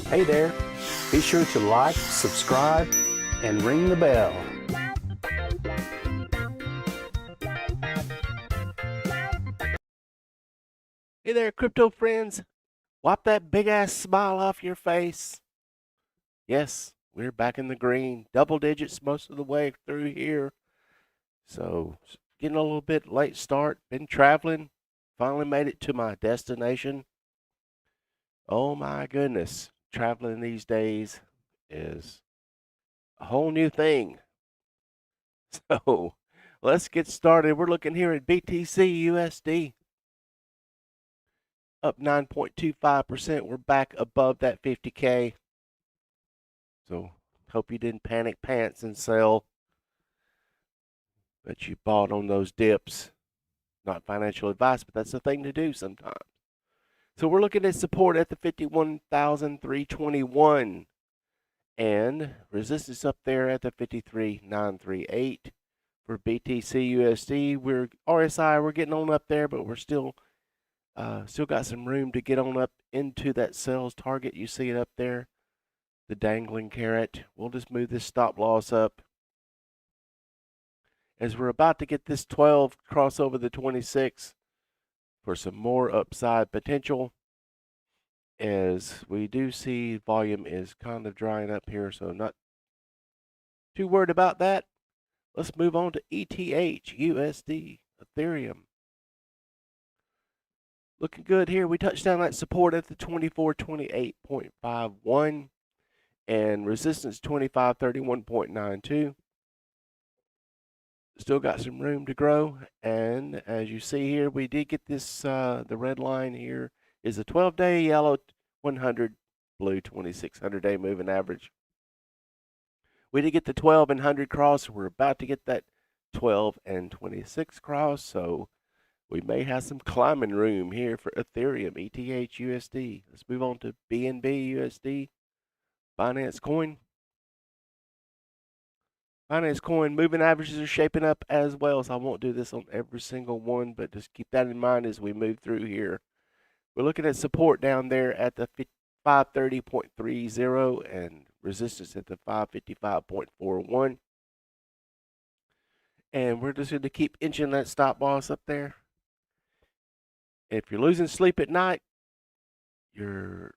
Hey there, be sure to like, subscribe, and ring the bell. Hey there, crypto friends. Wipe that big ass smile off your face. Yes, we're back in the green. Double digits most of the way through here. So, getting a little bit late start. Been traveling. Finally made it to my destination. Oh my goodness. Traveling these days is a whole new thing. So, let's get started. We're looking here at BTC USD. Up 9.25%. We're back above that 50K. So hope you didn't panic pants and sell, but you bought on those dips. Not financial advice, but that's the thing to do sometimes. So we're looking at support at the 51,321 and resistance up there at the 53,938 for BTC USD. We're RSI, we're getting on up there, but we're still got some room to get on up into that sales target. You see it up there, the dangling carrot. We'll just move this stop loss up as we're about to get this 12 cross over the 26 for some more upside potential, as we do see volume is kind of drying up here, so not too worried about that. Let's move on to ETH USD Ethereum. Looking good here. We touched down that support at the 2428.51 and resistance 2531.92. Still got some room to grow, and as you see here, we did get this, the red line here is a 12-day yellow 100 blue 2600-day moving average. We did get the 12 and 100 cross. We're about to get that 12 and 26 cross, so we may have some climbing room here for Ethereum, ETH USD. Let's move on to BNB USD, Binance Coin. Binance Coin moving averages are shaping up as well, so I won't do this on every single one, but just keep that in mind as we move through here. We're looking at support down there at the 530.30 and resistance at the 555.41. And we're just going to keep inching that stop loss up there. If you're losing sleep at night, you're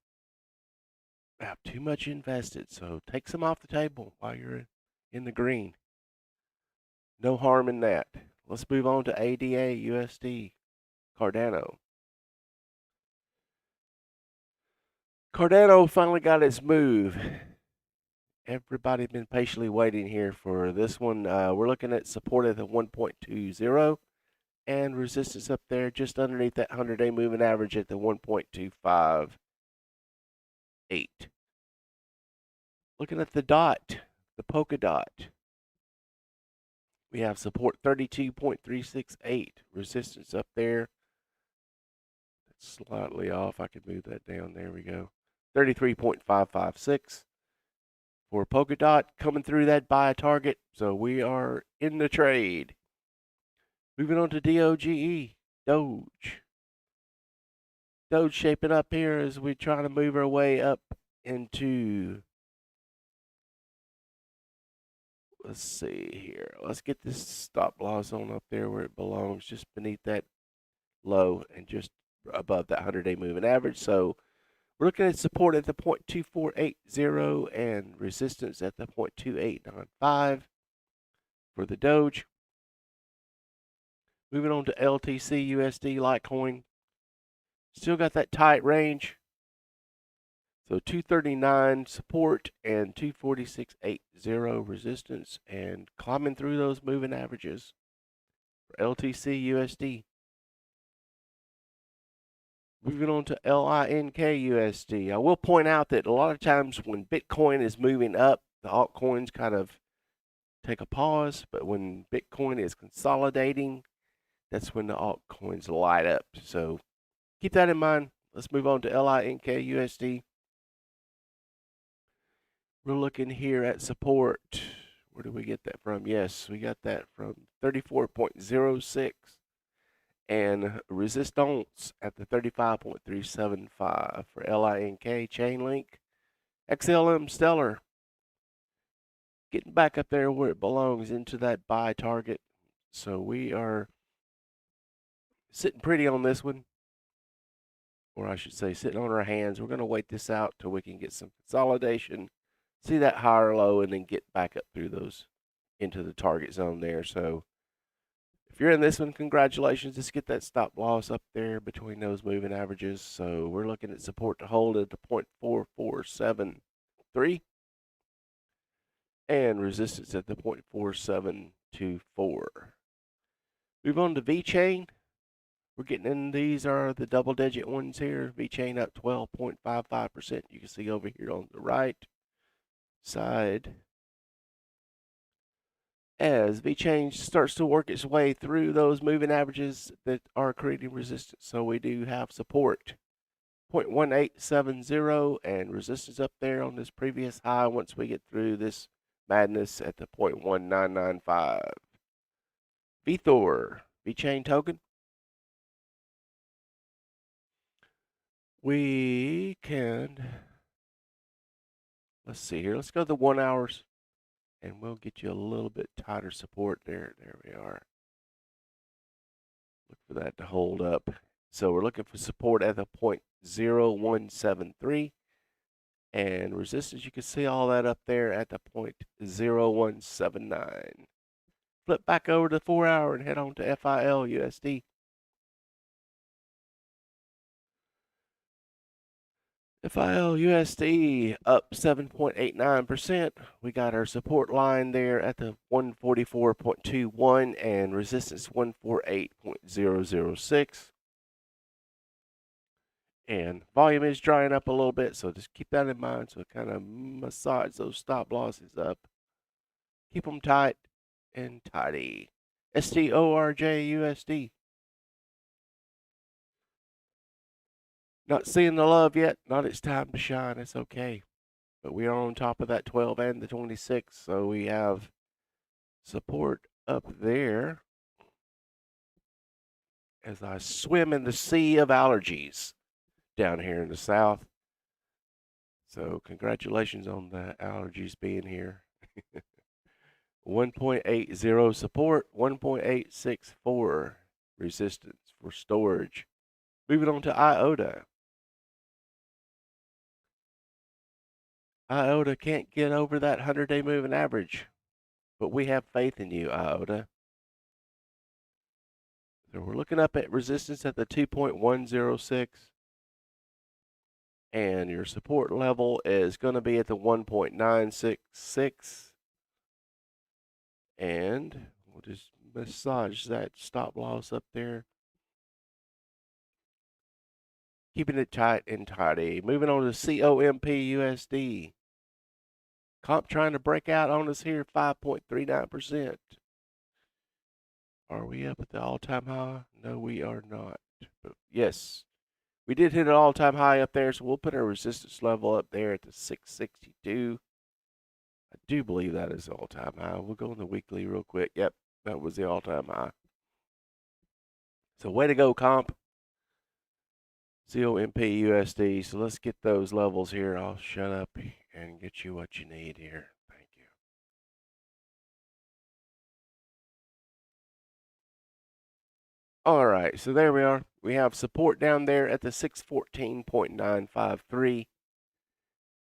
have too much invested, so take some off the table while you're in the green. No harm in that. Let's move on to ADA USD Cardano. Cardano finally got its move. Everybody's been patiently waiting here for this one. We're looking at support at the 1.20 and resistance up there just underneath that 100-day moving average at the 1.258. Looking at the dot, the PolkaDot. We have support 32.368, resistance up there. That's slightly off. I could move that down. There we go. 33.556 for PolkaDot, coming through that buy target. So we are in the trade. Moving on to DOGE, Doge. Doge shaping up here as we try to move our way up into, let's see here. Let's get this stop loss on up there where it belongs, just beneath that low and just above that 100-day moving average. So we're looking at support at the 0.2480 and resistance at the 0.2895 for the Doge. Moving on to LTC USD Litecoin. Still got that tight range. So 239 support and 246.80 resistance, and climbing through those moving averages for LTC USD. Moving on to LINK USD. I will point out that a lot of times when Bitcoin is moving up, the altcoins kind of take a pause, but when Bitcoin is consolidating, that's when the altcoins light up. So keep that in mind. Let's move on to LINK USD. We're looking here at support. Where did we get that from? Yes, we got that from 34.06 and resistance at the 35.375 for LINK Chainlink. XLM Stellar getting back up there where it belongs, into that buy target. So we are sitting pretty on this one, or I should say sitting on our hands. We're going to wait this out till we can get some consolidation, see that higher low, and then get back up through those into the target zone there. So if you're in this one, congratulations. Just get that stop loss up there between those moving averages. So we're looking at support to hold at the 0.4473 and resistance at the 0.4724. Move on to Vechain. We're getting in, these are the double digit ones here. Vechain up 12.55%. You can see over here on the right side, as Vechain starts to work its way through those moving averages that are creating resistance. So we do have support 0.1870 and resistance up there on this previous high once we get through this madness at the 0.1995. Vethor, Vechain token. We can, let's see here, let's go to the 1 hours and we'll get you a little bit tighter support there. There we are. Look for that to hold up. So we're looking for support at the 0.0173 and resistance. You can see all that up there at the 0.0179. Flip back over to the 4 hour and head on to FILUSD. FILUSD up 7.89%. We got our support line there at the 144.21 and resistance 148.006. And volume is drying up a little bit, so just keep that in mind. So kind of massage those stop losses up. Keep them tight and tidy. STORJ Not seeing the love yet. Not its time to shine. It's okay. But we are on top of that 12 and the 26. So we have support up there as I swim in the sea of allergies down here in the south. So congratulations on the allergies being here. 1.80 support, 1.864 resistance for Storj. Moving on to IOTA. IOTA can't get over that 100-day moving average, but we have faith in you, IOTA. So we're looking up at resistance at the 2.106, and your support level is going to be at the 1.966, and we'll just massage that stop loss up there. Keeping it tight and tidy. Moving on to COMP/USD. Comp trying to break out on us here, 5.39%. Are we up at the all-time high? No, we are not. But yes, we did hit an all-time high up there, so we'll put our resistance level up there at the 662. I do believe that is the all-time high. We'll go on the weekly real quick. Yep, that was the all-time high. So way to go, comp. COMP/USD. So let's get those levels here. I'll shut up and get you what you need here. Thank you. All right, so there we are. We have support down there at the 614.953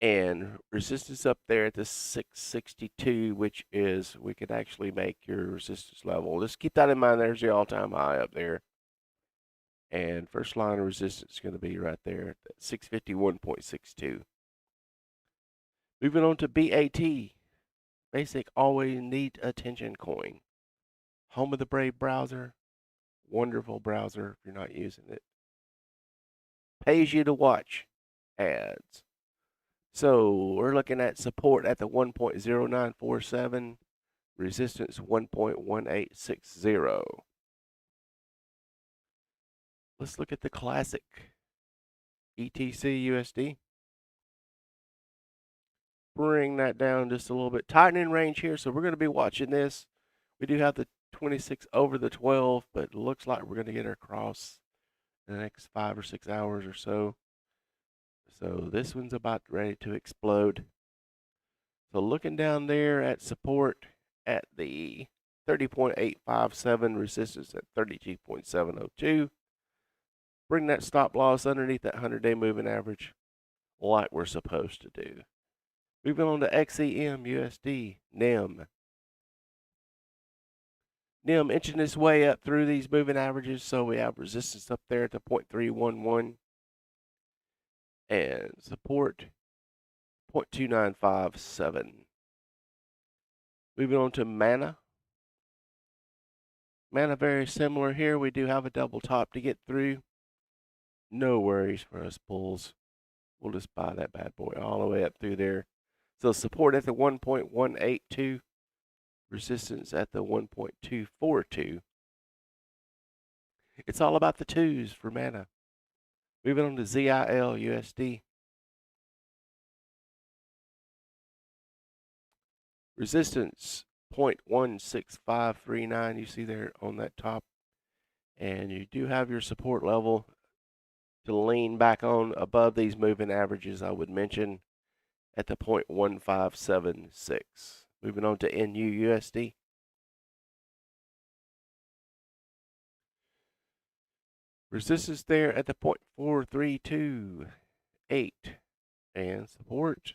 and resistance up there at the 662, which is, we could actually make your resistance level. Just keep that in mind. There's the all-time high up there. And first line of resistance is going to be right there at 651.62. Moving on to BAT, Basic Always Need Attention Coin. Home of the Brave browser. Wonderful browser if you're not using it. Pays you to watch ads. So we're looking at support at the 1.0947, resistance 1.1860. Let's look at the classic ETC/USD. Bring that down just a little bit. Tightening range here, so we're going to be watching this. We do have the 26 over the 12, but it looks like we're going to get our cross in the next 5 or 6 hours or so. So this one's about ready to explode. So looking down there at support at the 30.857, resistance at 32.702. Bring that stop loss underneath that 100-day moving average like we're supposed to do. Moving on to XEM USD, NEM. NEM inching its way up through these moving averages, so we have resistance up there at the 0.311 and support 0.2957. Moving on to Mana. Mana very similar here. We do have a double top to get through. No worries for us bulls. We'll just buy that bad boy all the way up through there. So support at the 1.182. Resistance at the 1.242. It's all about the twos for Mana. Moving on to ZIL USD. Resistance 0.16539. You see there on that top. And you do have your support level to lean back on above these moving averages, I would mention, at the 0.1576. Moving on to NUUSD. Resistance there at the 0.4328 and support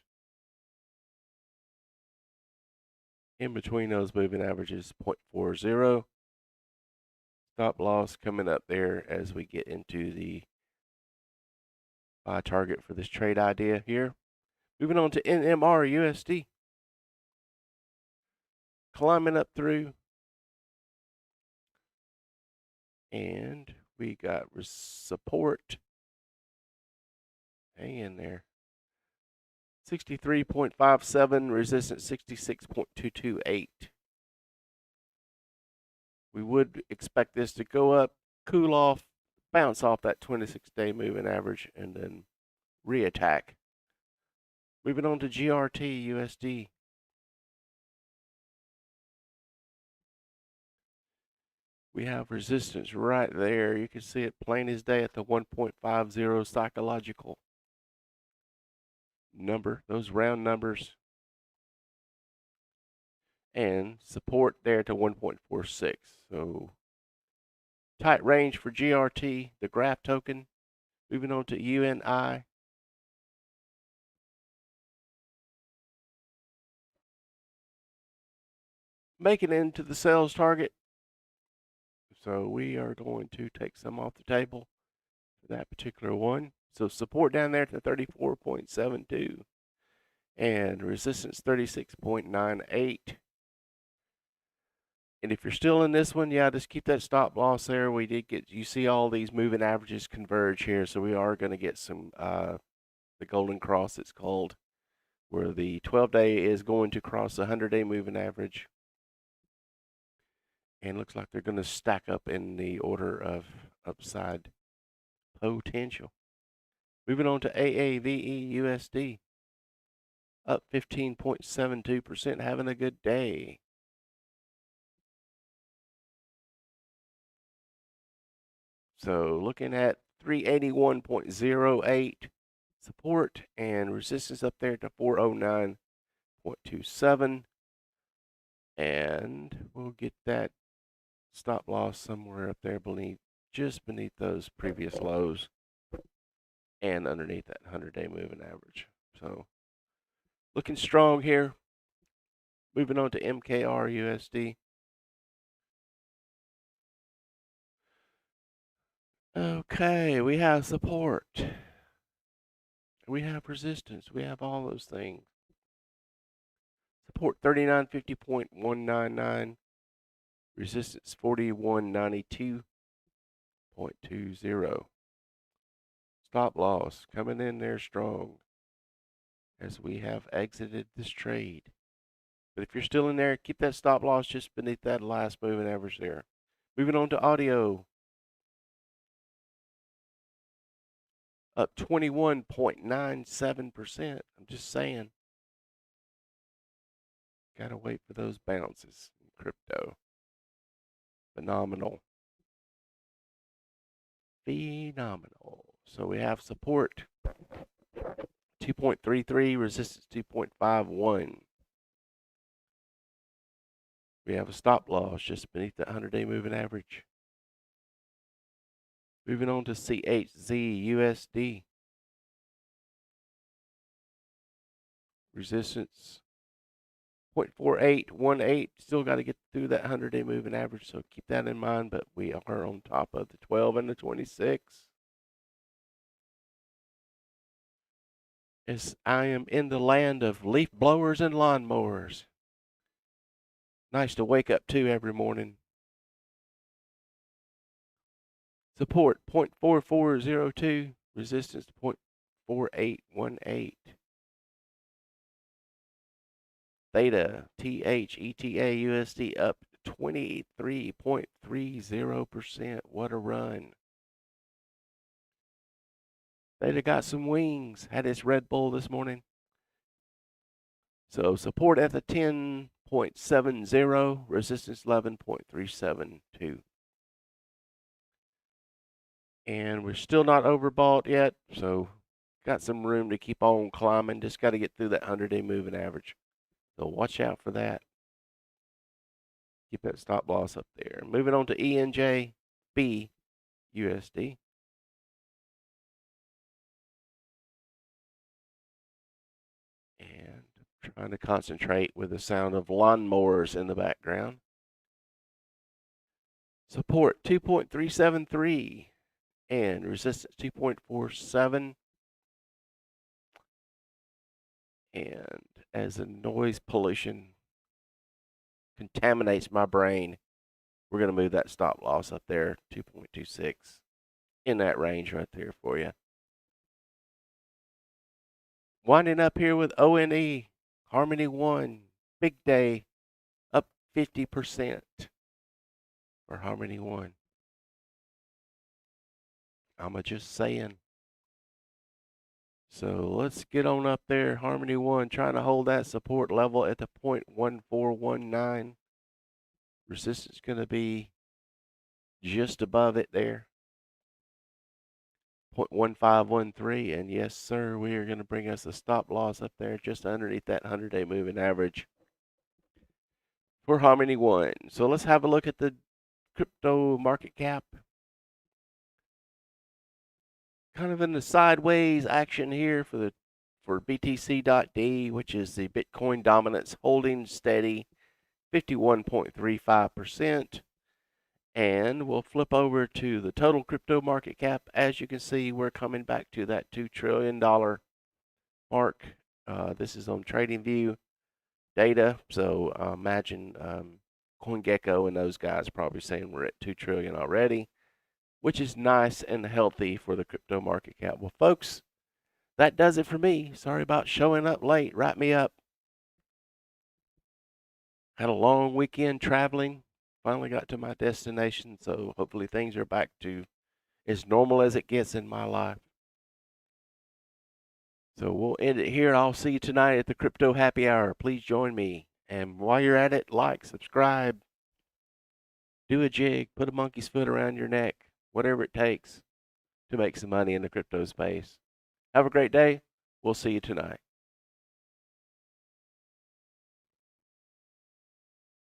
in between those moving averages, 0.40. Stop loss coming up there as we get into the buy target for this trade idea here. Moving on to NMR USD. Climbing up through. And we got support. Hang in there. 63.57, resistance 66.228. We would expect this to go up, cool off, bounce off that 26-day moving average, and then reattack. Moving on to GRT USD. We have resistance right there. You can see it plain as day at the 1.50 psychological number, those round numbers. And support there to 1.46. So tight range for GRT, the graph token. Moving on to UNI. Making it into the sales target. So we are going to take some off the table for that particular one. So support down there to 34.72 and resistance 36.98. And if you're still in this one, yeah, just keep that stop loss there. We did get, you see all these moving averages converge here. So we are going to get some, the golden cross it's called, where the 12-day is going to cross the 100-day moving average. And looks like they're going to stack up in the order of upside potential. Moving on to AAVE USD. Up 15.72%, having a good day. So looking at 381.08 support and resistance up there to 409.27. And we'll get that stop loss somewhere up there beneath, just beneath those previous lows and underneath that 100-day moving average. So looking strong here. Moving on to MKR USD. Okay, we have support. We have resistance. We have all those things. Support 3950.199. Resistance 4192.20. Stop loss coming in there strong as we have exited this trade. But if you're still in there, keep that stop loss just beneath that last moving average there. Moving on to audio. Up 21.97%. I'm just saying. Gotta wait for those bounces in crypto. Phenomenal. Phenomenal. So we have support 2.33, resistance 2.51. We have a stop loss just beneath that 100-day moving average. Moving on to CHZUSD. Resistance 0.4818. Still got to get through that 100-day moving average, so keep that in mind. But we are on top of the 12 and the 26. As I am in the land of leaf blowers and lawnmowers. Nice to wake up to every morning. Support 0.4402. Resistance 0.4818. Theta, THETA USD up 23.30%. What a run. Theta got some wings. Had its Red Bull this morning. So support at the 10.70. Resistance 11.372. And we're still not overbought yet. So got some room to keep on climbing. Just got to get through that 100-day moving average. So watch out for that. Keep that stop loss up there. Moving on to ENJB USD. And trying to concentrate with the sound of lawnmowers in the background. Support 2.373 and resistance 2.47. And as the noise pollution contaminates my brain, we're going to move that stop loss up there, 2.26, in that range right there for you. Winding up here with ONE, Harmony One, big day, up 50% for Harmony One. I'm just saying. So let's get on up there. Harmony One trying to hold that support level at the 0.1419. Resistance going to be just above it there. 0.1513. And yes, sir, we are going to bring us a stop loss up there just underneath that 100-day moving average for Harmony One. So let's have a look at the crypto market cap. Kind of in the sideways action here for BTC.D, which is the Bitcoin dominance, holding steady, 51.35%. And we'll flip over to the total crypto market cap. As you can see, we're coming back to that $2 trillion mark. This is on TradingView data. So imagine CoinGecko and those guys probably saying we're at $2 trillion already, which is nice and healthy for the crypto market cap. Well, folks, that does it for me. Sorry about showing up late. Wrap me up. Had a long weekend traveling. Finally got to my destination, so hopefully things are back to as normal as it gets in my life. So we'll end it here. I'll see you tonight at the Crypto Happy Hour. Please join me. And while you're at it, like, subscribe, do a jig, put a monkey's foot around your neck, whatever it takes to make some money in the crypto space. Have a great day. We'll see you tonight.